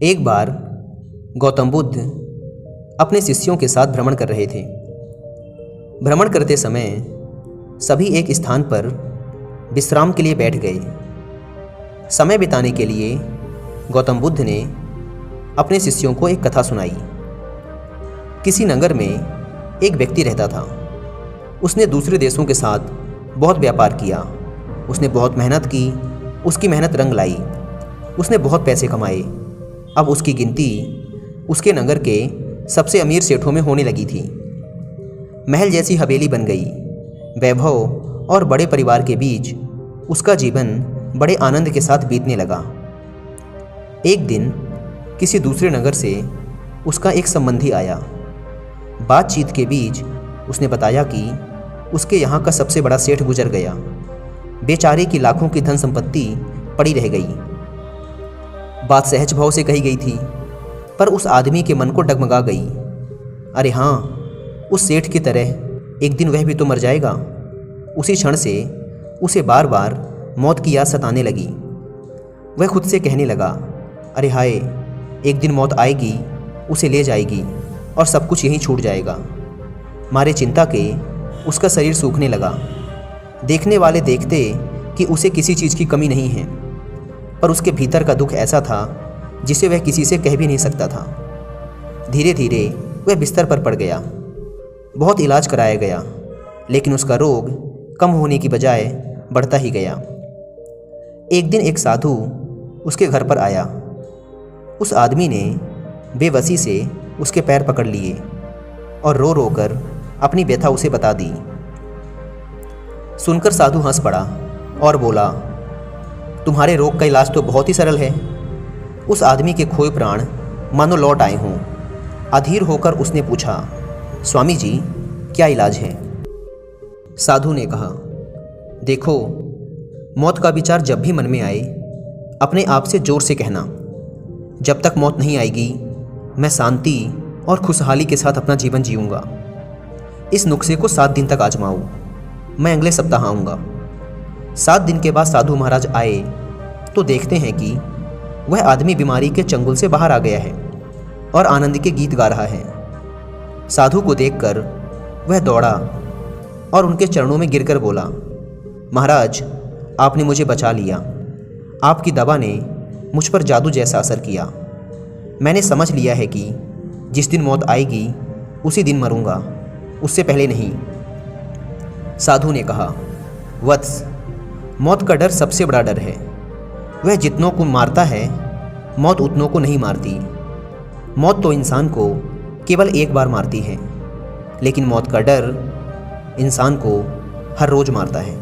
एक बार गौतम बुद्ध अपने शिष्यों के साथ भ्रमण कर रहे थे। भ्रमण करते समय सभी एक स्थान पर विश्राम के लिए बैठ गए। समय बिताने के लिए गौतम बुद्ध ने अपने शिष्यों को एक कथा सुनाई। किसी नगर में एक व्यक्ति रहता था। उसने दूसरे देशों के साथ बहुत व्यापार किया। उसने बहुत मेहनत की। उसकी मेहनत रंग लाई। उसने बहुत पैसे कमाए। अब उसकी गिनती उसके नगर के सबसे अमीर सेठों में होने लगी थी। महल जैसी हवेली बन गई। वैभव और बड़े परिवार के बीच उसका जीवन बड़े आनंद के साथ बीतने लगा। एक दिन किसी दूसरे नगर से उसका एक संबंधी आया। बातचीत के बीच उसने बताया कि उसके यहाँ का सबसे बड़ा सेठ गुजर गया। बेचारे की लाखों की धन संपत्ति पड़ी रह गई। बात सहज भाव से कही गई थी, पर उस आदमी के मन को डगमगा गई। अरे हाँ, उस सेठ की तरह एक दिन वह भी तो मर जाएगा। उसी क्षण से उसे बार बार मौत की याद सताने लगी। वह खुद से कहने लगा, अरे हाय, एक दिन मौत आएगी, उसे ले जाएगी और सब कुछ यहीं छूट जाएगा। मारे चिंता के उसका शरीर सूखने लगा। देखने वाले देखते कि उसे किसी चीज़ की कमी नहीं है, पर उसके भीतर का दुख ऐसा था जिसे वह किसी से कह भी नहीं सकता था। धीरे धीरे वह बिस्तर पर पड़ गया। बहुत इलाज कराया गया, लेकिन उसका रोग कम होने की बजाय बढ़ता ही गया। एक दिन एक साधु उसके घर पर आया। उस आदमी ने बेबसी से उसके पैर पकड़ लिए और रो रो कर अपनी व्यथा उसे बता दी। सुनकर साधु हंस पड़ा और बोला, तुम्हारे रोग का इलाज तो बहुत ही सरल है। उस आदमी के खोए प्राण मानो लौट आए हों। अधीर होकर उसने पूछा, स्वामी जी, क्या इलाज है? साधु ने कहा, देखो, मौत का विचार जब भी मन में आए, अपने आप से जोर से कहना, जब तक मौत नहीं आएगी मैं शांति और खुशहाली के साथ अपना जीवन जीऊँगा। इस नुस्खे को 7 दिन तक आजमाओ। मैं अगले सप्ताह आऊँगा। 7 दिन के बाद साधु महाराज आए तो देखते हैं कि वह आदमी बीमारी के चंगुल से बाहर आ गया है और आनंद के गीत गा रहा है। साधु को देखकर वह दौड़ा और उनके चरणों में गिरकर बोला, महाराज, आपने मुझे बचा लिया। आपकी दवा ने मुझ पर जादू जैसा असर किया। मैंने समझ लिया है कि जिस दिन मौत आएगी उसी दिन मरूंगा, उससे पहले नहीं। साधु ने कहा, वत्स, मौत का डर सबसे बड़ा डर है। वह जितनों को मारता है, मौत उतनों को नहीं मारती। मौत तो इंसान को केवल एक बार मारती है, लेकिन मौत का डर इंसान को हर रोज़ मारता है।